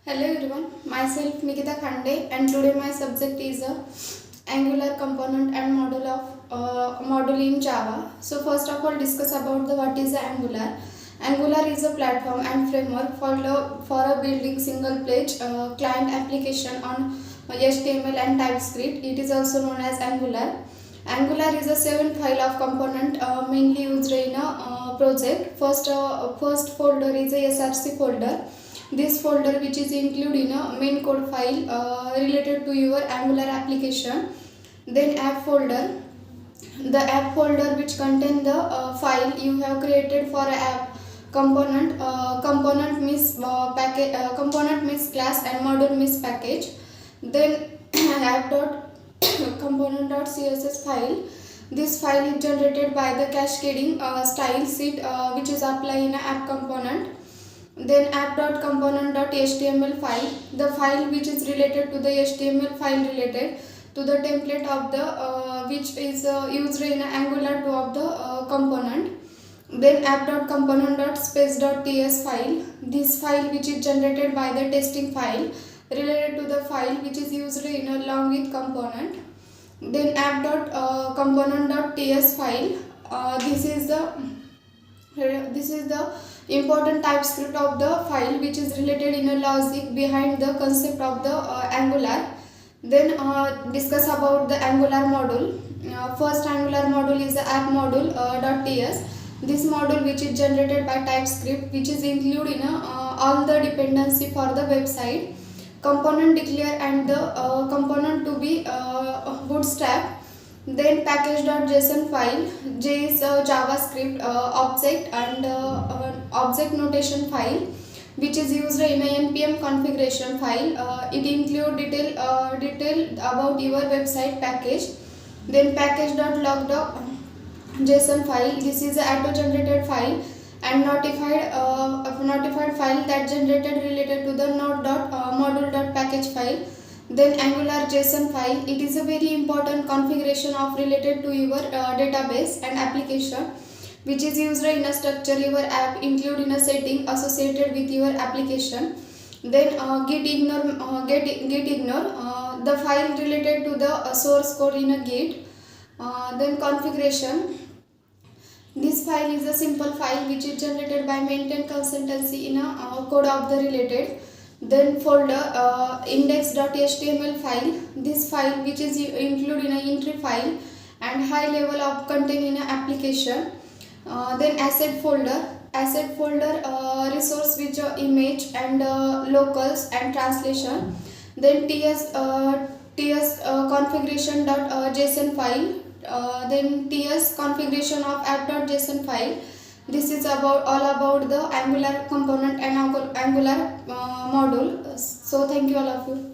Hello everyone, myself Nikita Khande and today my subject is Angular component and module in Java. So first of all discuss about the what is Angular. Angular is a platform and framework for a building single page client application on HTML and TypeScript. It is also known as Angular. Angular is a 7 file of component mainly used in a project. First folder is a SRC folder. This folder which is included in a main code file related to your Angular application. Then app folder, the app folder which contain the file you have created for a app. Component means package, component means class, and module means package. Then app dot component dot css file. This file is generated by the cascading style sheet which is applied in a app component. Then app.component.html file, the file which is related to the HTML file related to the template of the which is used in Angular 2 of the component. Then app.component.space.ts file, this file which is generated by the testing file related to the file which is used in along with component. Then app.component.ts file, this is the important TypeScript of the file which is related in a logic behind the concept of the Angular. Then discuss about the Angular module. First Angular module is the app module .ts. This module which is generated by TypeScript which is included in all the dependency for the website. Component declare and the component to be bootstrap. Then package.json file, J is JavaScript object and object notation file which is used in a npm configuration file. It include detail about your website package. Then package.log.json file, this is a auto generated file and notified file that generated related to the node.module.package file. Then Angular JSON file, it is a very important configuration of related to your database and application which is used in a structure your app include in a setting associated with your application. Then git ignore the file related to the source code in a git. Then configuration, this file is a simple file which is generated by maintain consistency in a code of the related. Then folder index.html file, this file which is included in a entry file and high level of content in an application. Then asset folder resource which image and locals and translation. Then ts configuration.json file, then ts configuration of app.json file. This is all about the Angular component and Angular module. So thank you all of you.